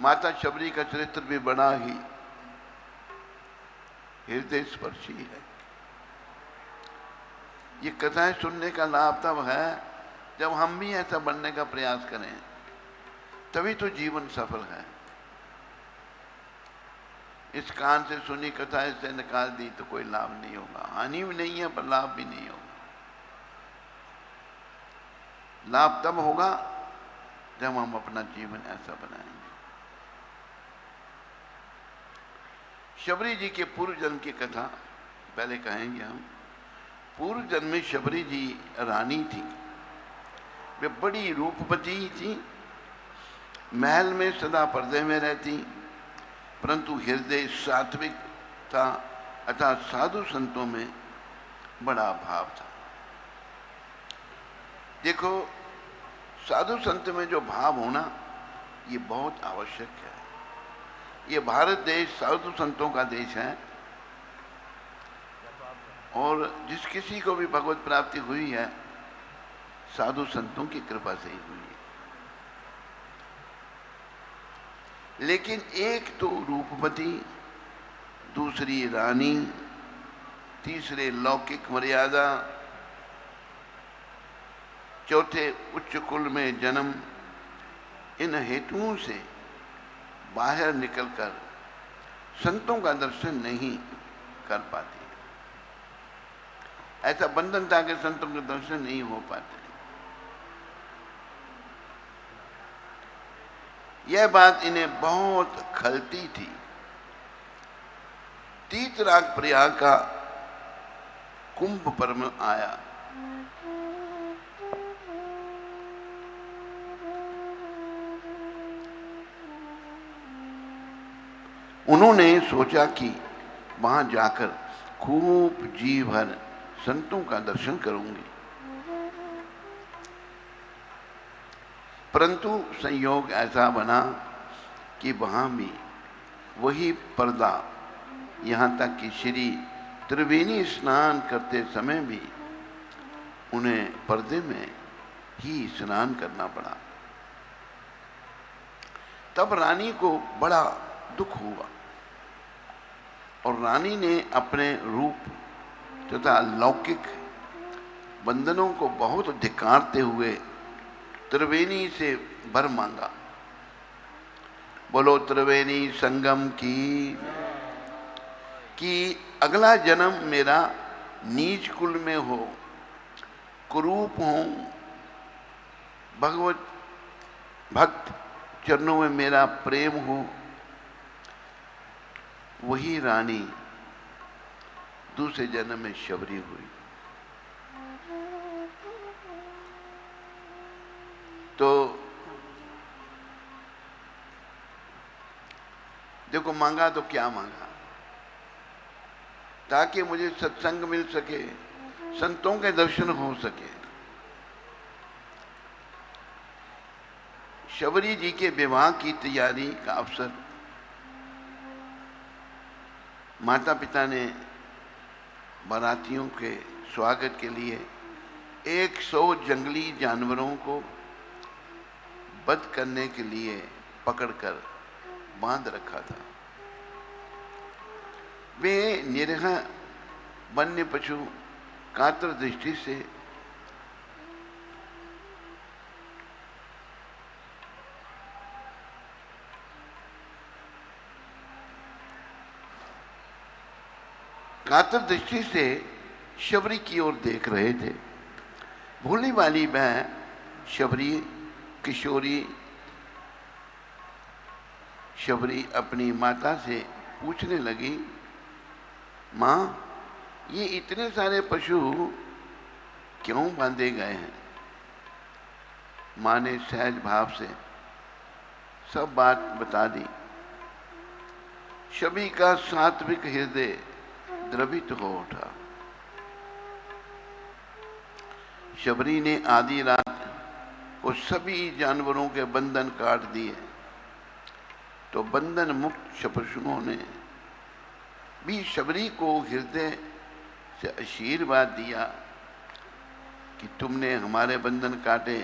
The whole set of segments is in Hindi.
माता शबरी का चरित्र भी बड़ा ही हृदय स्पर्शी है। ये कथाएं सुनने का लाभ तब है जब हम भी ऐसा बनने का प्रयास करें, तभी तो जीवन सफल है। इस कान से सुनी कथा इससे निकाल दी तो कोई लाभ नहीं होगा, हानि भी नहीं है पर लाभ भी नहीं होगा। लाभ तब होगा जब हम अपना जीवन ऐसा बनाएंगे। शबरी जी के पूर्व जन्म की कथा पहले कहेंगे हम। पूर्व जन्म में शबरी जी रानी थी। वे बड़ी रूपवती थी, महल में सदा पर्दे में रहती, परंतु हृदय सात्विक था अतः साधु संतों में बड़ा भाव था। देखो, साधु संत में जो भाव होना ये बहुत आवश्यक है। ये भारत देश साधु संतों का देश है और जिस किसी को भी भगवत प्राप्ति हुई है साधु संतों की कृपा से ही हुई है। लेकिन एक तो रूपवती, दूसरी रानी, तीसरे लौकिक मर्यादा, चौथे उच्च कुल में जन्म, इन हेतुओं से बाहर निकलकर संतों का दर्शन नहीं कर पाती। ऐसा बंधन था कि संतों के दर्शन नहीं हो पाते। यह बात इन्हें बहुत खलती थी। तीर्थराज प्रयाग का कुंभ पर्व आया। उन्होंने सोचा कि वहां जाकर खूब जी भर संतों का दर्शन करूंगी, परंतु संयोग ऐसा बना कि वहां भी वही पर्दा, यहां तक कि श्री त्रिवेणी स्नान करते समय भी उन्हें पर्दे में ही स्नान करना पड़ा। तब रानी को बड़ा दुख हुआ और रानी ने अपने रूप तथा लौकिक बंधनों को बहुत धिक्कारते हुए त्रिवेणी से वर मांगा। बोलो त्रिवेणी संगम की, कि अगला जन्म मेरा नीच कुल में हो, कुरूप हो, भगवत भक्त चरणों में मेरा प्रेम हो। वही रानी दूसरे जन्म में शबरी हुई। तो देखो, मांगा तो क्या मांगा, ताकि मुझे सत्संग मिल सके, संतों के दर्शन हो सके। शबरी जी के विवाह की तैयारी का अवसर माता पिता ने बारातियों के स्वागत के लिए 100 जंगली जानवरों को वध करने के लिए पकड़कर बांध रखा था। वे निरीह वन्य पशु कातर दृष्टि से शबरी की ओर देख रहे थे। भोली वाली वह शबरी किशोरी शबरी अपनी माता से पूछने लगी, माँ, ये इतने सारे पशु क्यों बांधे गए हैं? माँ ने सहज भाव से सब बात बता दी। शबरी का सात्विक हृदय द्रवित हो उठा। शबरी ने आधी रात को सभी जानवरों के बंधन काट दिए, तो बंधन मुक्त पशुओं ने भी शबरी को हृदय से आशीर्वाद दिया कि तुमने हमारे बंधन काटे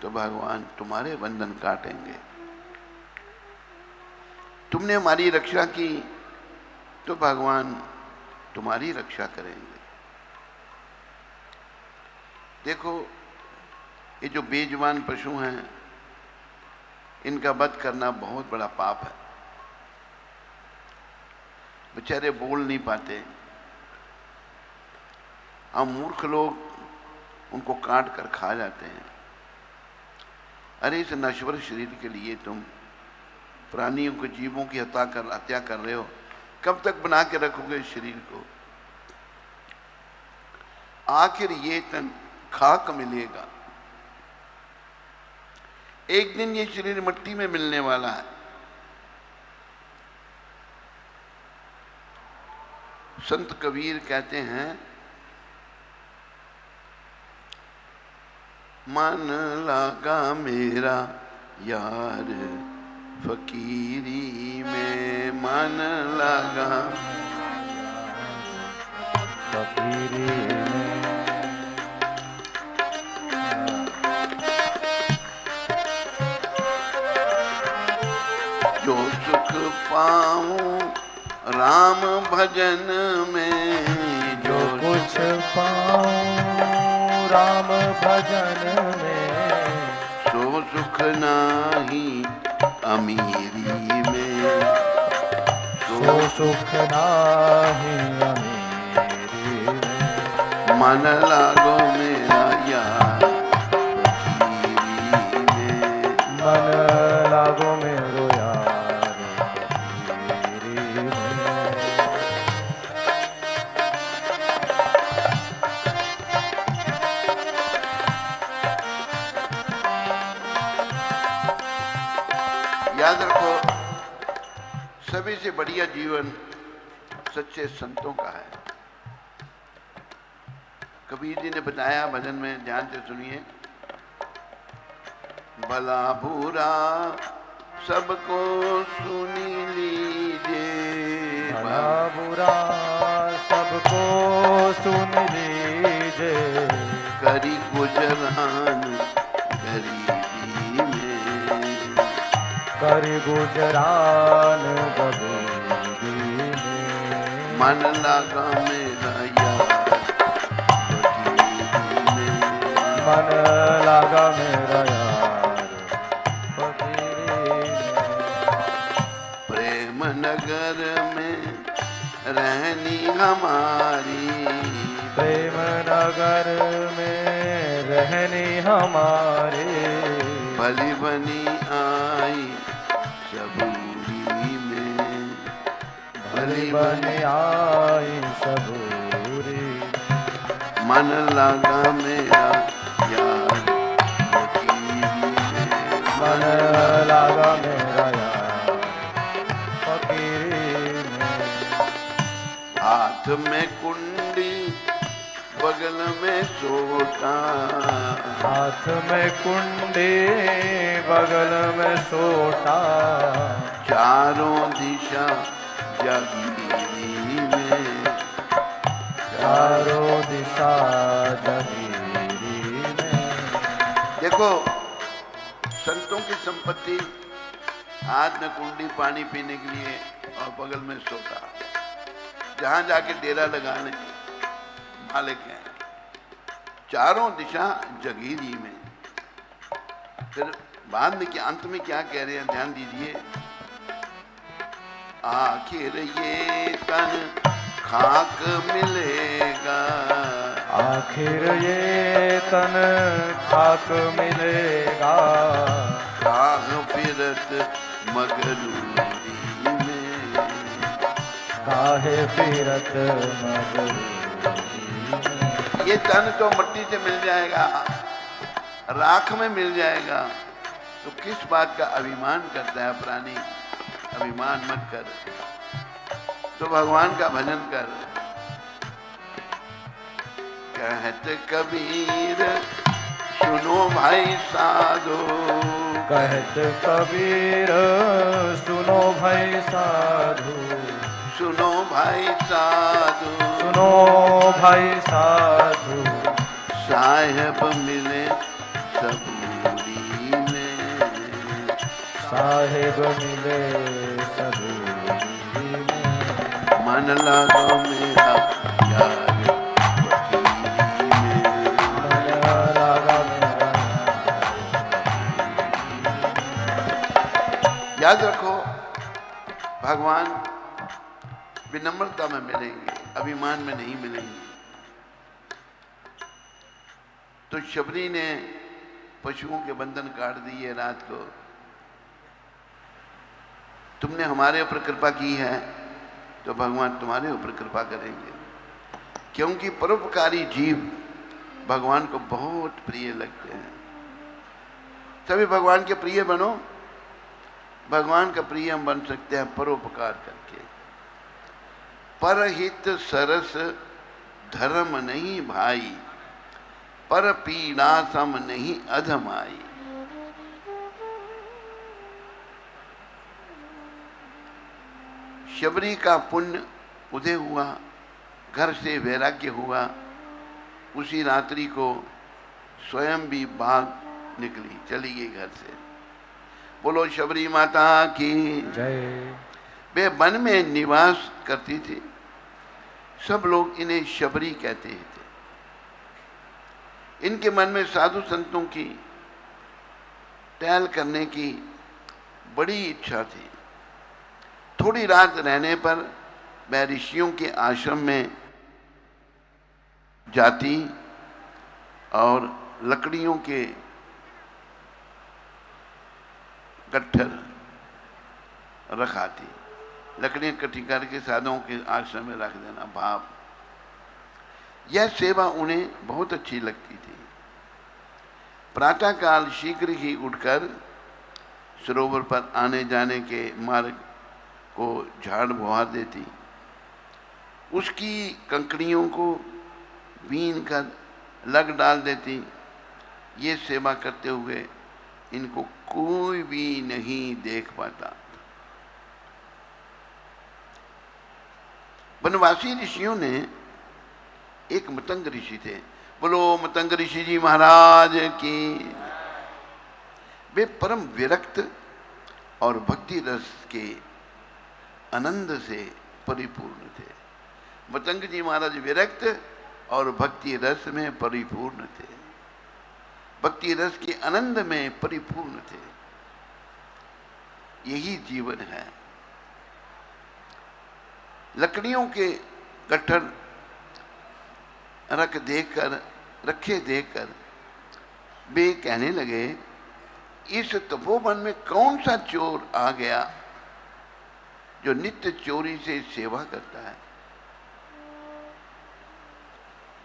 तो भगवान तुम्हारे बंधन काटेंगे। तुमने हमारी रक्षा की तो भगवान तुम्हारी रक्षा करेंगे। देखो, ये जो बेजुबान पशु हैं, इनका वध करना बहुत बड़ा पाप है। बेचारे बोल नहीं पाते, हम मूर्ख लोग उनको काट कर खा जाते हैं। अरे इस नश्वर शरीर के लिए तुम प्राणियों के जीवों की हत्या कर रहे हो, कब तक बना के रखोगे इस शरीर को? आखिर ये तन खाक मिलेगा, एक दिन ये शरीर मिट्टी में मिलने वाला है। संत कबीर कहते हैं, मन लगा मेरा यार फकीरी में, मन लगा फकीरी में। जो सुख पाऊं राम भजन में, जो कुछ पाऊं राम भजन में, सो सुख नाही अमीरी में, सो सुख नाही अमीरी में। मन लागो मेरा यार फकीरी में, मन लागो मेरो यार फकीरी में। याद रखो, सभी से बढ़िया जीवन सच्चे संतों का है। कबीर जी ने बताया भजन में, ध्यान से सुनिए। भला बुरा सबको सुनी लीजिए, भला बुरा सबको सुन लीजिए, करी गुजरान गरीबी में, करी गुजरान गरीबी में। मन लगा मेरा यार फकीरी में, मन लगा मेरा यार फकीरी में। प्रेम नगर में रहनी हमारी, प्रेम नगर में रहनी हमारी, भली बनी आई सबूरी में, भली बनी आई सबूरी। मन लगा मेरा यार फकीरी में, मन लगा मेरा यार फकीरी में। हाथ में कुंडी बगल में सोटा, हाथ में कुंडी बगल में सोटा, चारों दिशा जगीरी में, चारों दिशा जगीरी में। देखो, संतों की संपत्ति, हाथ में कुंडी पानी पीने के लिए और बगल में सोटा, जहां जाके डेरा लगाने मालिक हैं। चारों दिशा जगीरी में। फिर बाद में क्या, अंत में क्या कह रहे हैं, ध्यान दीजिए। आखिर ये तन खाक मिलेगा, आखिर ये तन खाक मिलेगा, काह फिरत मगरूरी में, काहे फिरत मगरूरी में। ये तन तो मिट्टी से मिल जाएगा, राख में मिल जाएगा, तो किस बात का अभिमान करता है प्राणी? अभिमान मत कर, तो भगवान का भजन कर। कहत कबीर सुनो भाई साधो, कहत कबीर सुनो भाई साधु, सुनो भाई साधु, सुनो भाई साधु। साहेब मिले सबूरी में, साहेब मिले सभी में। मन लागो मेरा यार वही में। मन लगा मेरा। याद रखो, भगवान विनम्रता में मिलेंगे, अभिमान में नहीं मिलेंगे। तो शबरी ने पशुओं के बंधन काट दिए रात को। तुमने हमारे ऊपर कृपा की है तो भगवान तुम्हारे ऊपर कृपा करेंगे, क्योंकि परोपकारी जीव भगवान को बहुत प्रिय लगते हैं। सभी भगवान के प्रिय बनो। भगवान का प्रिय हम बन सकते हैं परोपकार करके। परहित सरस धर्म नहीं भाई, पर पीड़ा सम नहीं अधमाई। शबरी का पुण्य उदय हुआ, घर से वैराग्य हुआ। उसी रात्रि को स्वयं भी भाग निकली, चली गई घर से। बोलो शबरी माता की जय। वे वन में निवास करती थी। सब लोग इन्हें शबरी कहते थे। इनके मन में साधु संतों की टहल करने की बड़ी इच्छा थी। थोड़ी रात रहने पर वह ऋषियों के आश्रम में जाती और लकड़ियों के गट्ठर रखाती। लकड़ियां इकट्ठी करके साधुओं के आश्रम में रख देना भाव। यह सेवा उन्हें बहुत अच्छी लगती थी। प्रातःकाल शीघ्र ही उठकर सरोवर पर आने जाने के मार्ग को झाड़ बुहार देती। उसकी कंकड़ियों को बीन कर लग डाल देती। ये सेवा करते हुए इनको कोई भी नहीं देख पाता। वनवासी ऋषियों ने एक मतंग ऋषि थे। बोलो मतंग ऋषि जी महाराज की। वे परम विरक्त और भक्ति रस के आनंद से परिपूर्ण थे। मतंग जी महाराज विरक्त और भक्ति रस में परिपूर्ण थे, भक्ति रस के आनंद में परिपूर्ण थे। यही जीवन है। लकड़ियों के गट्ठर रखे देखकर वे कहने लगे, इस तपोवन में कौन सा चोर आ गया जो नित्य चोरी से सेवा करता है।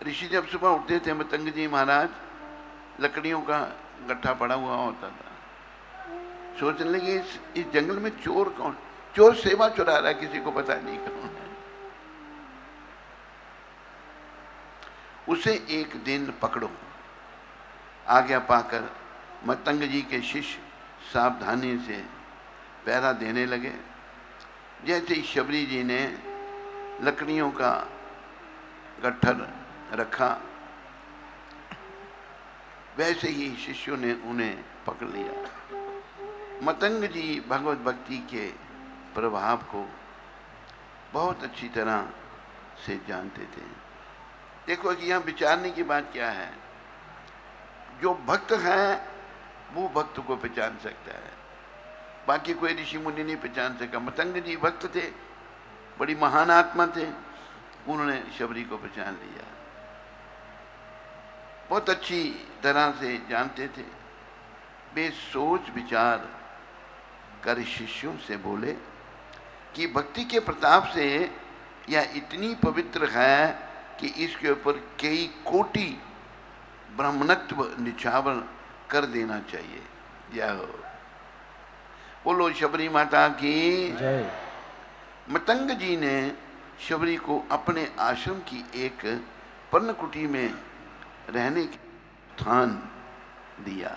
ऋषि जब सुबह उठते थे, मतंग जी महाराज लकड़ियों का गट्ठा पड़ा हुआ होता था। सोचने लगे इस जंगल में चोर कौन, चोर सेवा चुरा रहा है, किसी को पता नहीं कौन है। उसे एक दिन पकड़ो। आज्ञा पाकर मतंग जी के शिष्य सावधानी से पहरा देने लगे। जैसे ही शबरी जी ने लकड़ियों का गट्ठर रखा, वैसे ही शिष्यों ने उन्हें पकड़ लिया। मतंग जी भगवत भक्ति के प्रभाव को बहुत अच्छी तरह से जानते थे। देखो कि यहाँ विचारने की बात क्या है, जो भक्त है वो भक्त को पहचान सकता है, बाकी कोई ऋषि मुनि नहीं पहचान सका। मतंग जी भक्त थे, बड़ी महान आत्मा थे, उन्होंने शबरी को पहचान लिया। बहुत अच्छी तरह से जानते थे। वे सोच विचार कर शिष्यों से बोले कि भक्ति के प्रताप से यह इतनी पवित्र है कि इसके ऊपर कई कोटि ब्राह्मणत्व निछावर कर देना चाहिए। जय हो। बोलो शबरी माता की जय। मतंग जी ने शबरी को अपने आश्रम की एक पर्णकुटी में रहने के स्थान दिया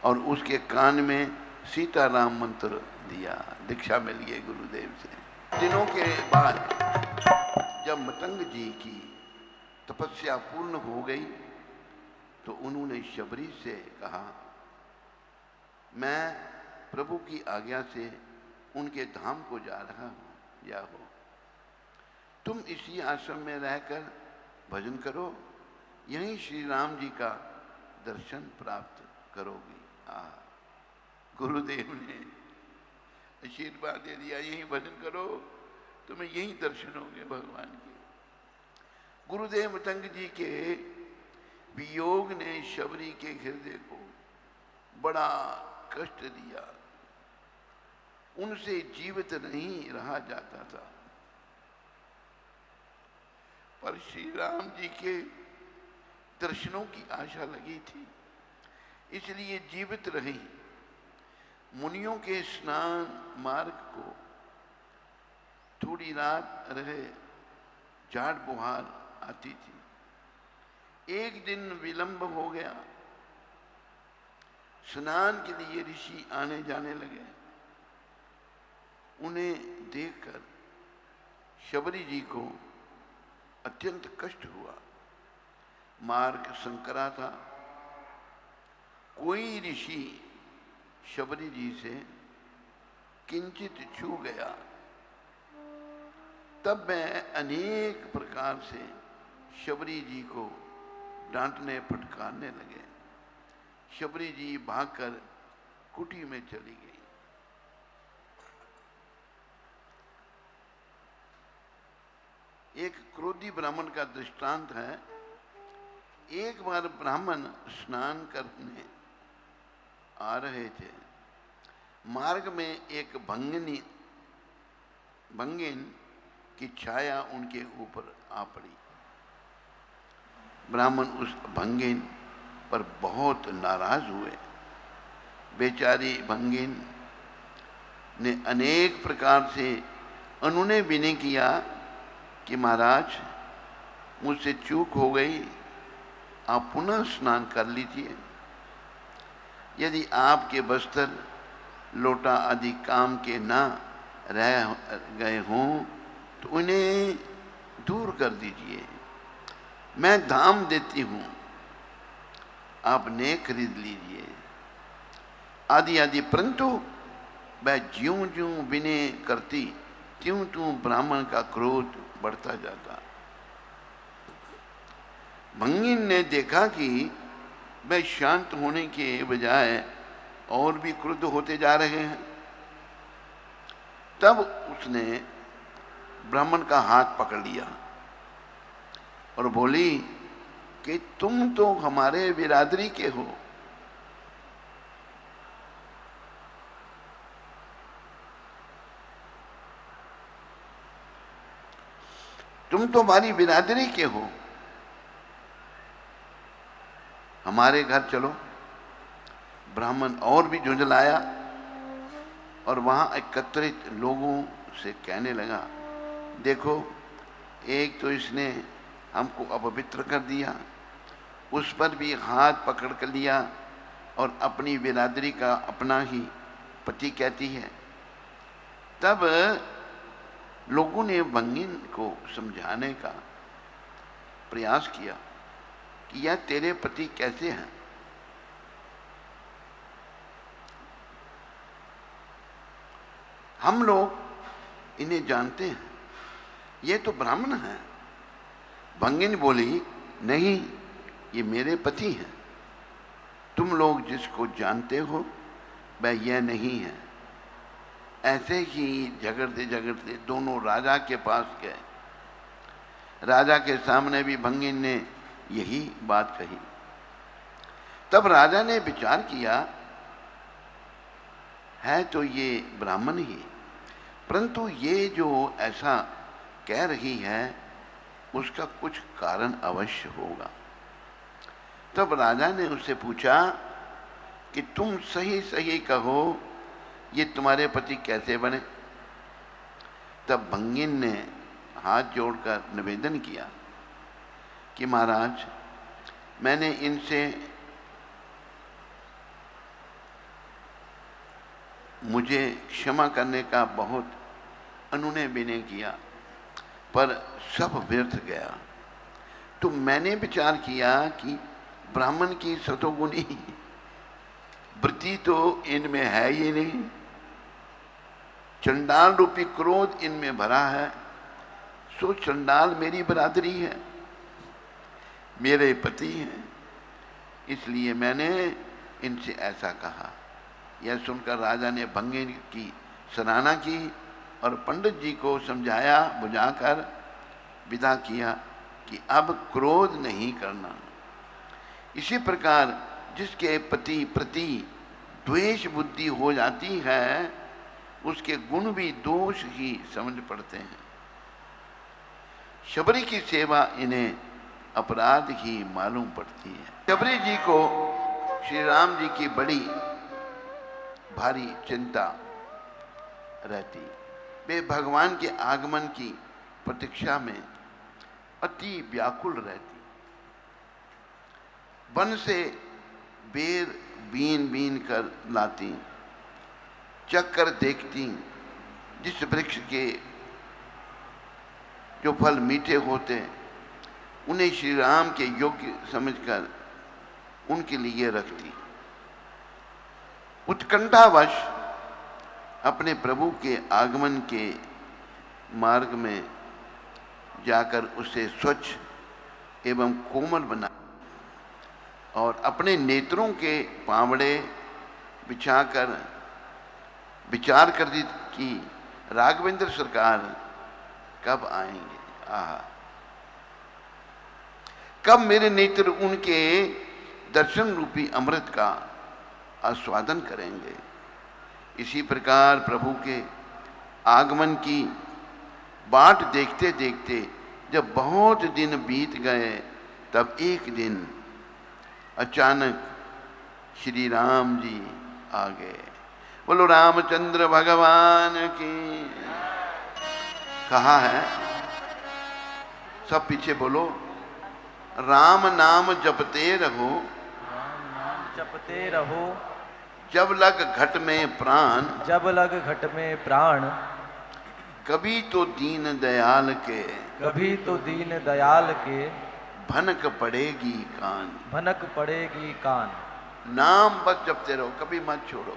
और उसके कान में सीताराम मंत्र दिया। दीक्षा मिल गई गुरुदेव से। दिनों के बाद जब मतंग जी की तपस्या पूर्ण हो गई तो उन्होंने शबरी से कहा, मैं प्रभु की आज्ञा से उनके धाम को जा रहा हूं, जाओ। तुम इसी आश्रम में रहकर भजन करो, यहीं श्री राम जी का दर्शन प्राप्त करोगी। गुरुदेव ने आशीर्वाद दे दिया, यहीं भजन करो, तुम्हें यहीं दर्शन होंगे भगवान के। गुरुदेव मतंग जी के वियोग ने शबरी के हृदय को बड़ा कष्ट दिया, उनसे जीवित नहीं रहा जाता था। पर श्री राम जी के दर्शनों की आशा लगी थी, इसलिए जीवित रही। मुनियों के स्नान मार्ग को थोड़ी रात रहे झाड़ बुहार आती थी। एक दिन विलंब हो गया, स्नान के लिए ऋषि आने जाने लगे। उन्हें देखकर शबरी जी को अत्यंत कष्ट हुआ। मार्ग संकरा था। कोई ऋषि शबरी जी से किंचित छू गया, तब मैं अनेक प्रकार से शबरी जी को डांटने फटकारने लगे। शबरी जी भागकर कुटी में चली गई। एक क्रोधी ब्राह्मण का दृष्टांत है। एक बार ब्राह्मण स्नान करने आ रहे थे। मार्ग में एक भंगिन की छाया उनके ऊपर आ पड़ी। ब्राह्मण उस भंगिन पर बहुत नाराज हुए। बेचारी भंगिन ने अनेक प्रकार से अनुनय विनय किया कि महाराज, मुझसे चूक हो गई, आप पुनः स्नान कर लीजिए। यदि आपके बस्तर लोटा आदि काम के ना रह गए हों तो उन्हें दूर कर दीजिए। मैं धाम देती हूँ, आप ने खरीद लीजिए आदि आदि। परंतु वह ज्यों ज्यों विनय करती त्यों त्यों ब्राह्मण का क्रोध बढ़ता जाता। भंगिन ने देखा कि वह शांत होने के बजाय और भी क्रुद्ध होते जा रहे हैं। तब उसने ब्राह्मण का हाथ पकड़ लिया और बोली कि तुम तो हमारे बिरादरी के हो, तुम तो हमारी बिरादरी के हो, हमारे घर चलो। ब्राह्मण और भी झुंझलाया और वहां एकत्रित लोगों से कहने लगा, देखो, एक तो इसने हमको अपवित्र कर दिया, उस पर भी हाथ पकड़ कर लिया और अपनी बिरादरी का अपना ही पति कहती है। तब लोगों ने भंगिन को समझाने का प्रयास किया कि यह तेरे पति कैसे हैं। हम लोग इन्हें जानते हैं, ये तो ब्राह्मण हैं। भंगिन बोली, नहीं, ये मेरे पति हैं। तुम लोग जिसको जानते हो वह यह नहीं है। ऐसे ही झगड़ते झगड़ते दोनों राजा के पास गए। राजा के सामने भी भंगिन ने यही बात कही। तब राजा ने विचार किया, है तो ये ब्राह्मण ही, परंतु ये जो ऐसा कह रही है उसका कुछ कारण अवश्य होगा। तब राजा ने उससे पूछा कि तुम सही सही कहो, ये तुम्हारे पति कैसे बने। तब भंगिन ने हाथ जोड़कर निवेदन किया कि महाराज, मैंने इनसे मुझे क्षमा करने का बहुत अनुनय विनय किया, पर सब व्यर्थ गया। तो मैंने विचार किया कि ब्राह्मण की सतोगुणी वृत्ति तो इनमें है ही नहीं, चंडाल रूपी क्रोध इनमें भरा है। सो चंडाल मेरी बरादरी है, मेरे पति हैं, इसलिए मैंने इनसे ऐसा कहा। यह सुनकर राजा ने भंगे की सराहना की और पंडित जी को समझाया बुझाकर विदा किया कि अब क्रोध नहीं करना। इसी प्रकार जिसके पति प्रति द्वेष बुद्धि हो जाती है, उसके गुण भी दोष ही समझ पड़ते हैं। शबरी की सेवा इन्हें अपराध ही मालूम पड़ती है। शबरी जी को श्री राम जी की बड़ी भारी चिंता रहती। वे भगवान के आगमन की प्रतीक्षा में अति व्याकुल रहती। वन से बेर बीन बीन कर लाती, चक्कर देखती, जिस वृक्ष के जो फल मीठे होते उन्हें श्री राम के योग्य समझकर उनके लिए रखती। उत्कंठावश अपने प्रभु के आगमन के मार्ग में जाकर उसे स्वच्छ एवं कोमल बना और अपने नेत्रों के पावड़े बिछाकर विचार कर दी कि राघवेंद्र सरकार कब आएंगे। कब मेरे नेत्र उनके दर्शन रूपी अमृत का आस्वादन करेंगे। इसी प्रकार प्रभु के आगमन की बाट देखते देखते जब बहुत दिन बीत गए, तब एक दिन अचानक श्री राम जी आ गए। बोलो रामचंद्र भगवान की। कहा है सब पीछे बोलो, राम नाम जपते रहो, राम नाम जपते रहो, जब लग घट में प्राण, जब लग घट में प्राण, कभी तो दीन दयाल के, कभी तो दीन दयाल के, भनक पड़ेगी कान, भनक पड़ेगी कान। नाम बस जपते रहो, कभी मत छोड़ो,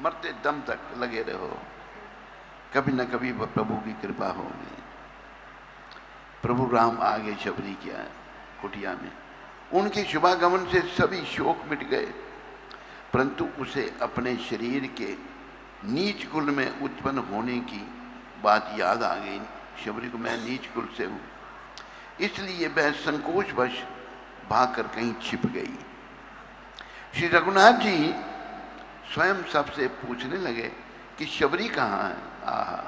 मरते दम तक लगे रहो, कभी न कभी प्रभु की कृपा होगी। प्रभु राम आ गए शबरी की कुटिया में। उनके शुभागमन से सभी शोक मिट गए, परंतु उसे अपने शरीर के नीच कुल में उत्पन्न होने की बात याद आ गई। शबरी को मैं नीच कुल से हूँ, इसलिए वह संकोचवश भागकर कहीं छिप गई। श्री रघुनाथ जी स्वयं सबसे पूछने लगे कि शबरी कहाँ है। आहा,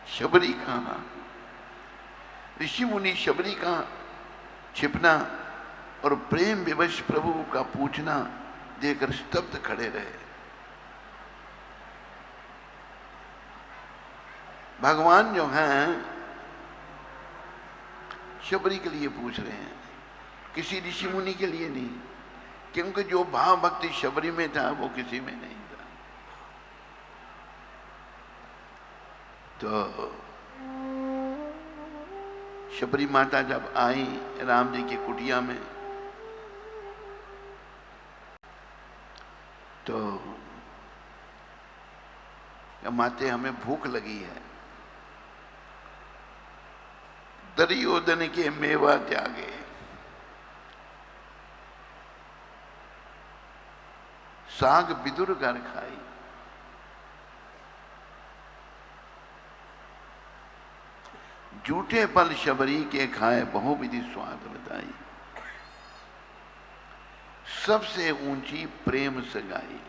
शबरी कहाँ? ऋषि मुनि शबरी कहाँ? छिपना और प्रेम विवश प्रभु का पूछना देकर स्तब्ध खड़े रहे। भगवान जो हैं शबरी के लिए पूछ रहे हैं, किसी ऋषि मुनि के लिए नहीं, क्योंकि जो भाव भक्ति शबरी में था वो किसी में नहीं था। तो शबरी माता जब आई राम जी की कुटिया में, तो माते हमें भूख लगी है। दुर्योधन के मेवा त्यागे, साग विदुर घर खाई, झूठे फल शबरी के खाए बहुविधि स्वाद बताई, सबसे ऊंची प्रेम से गाई।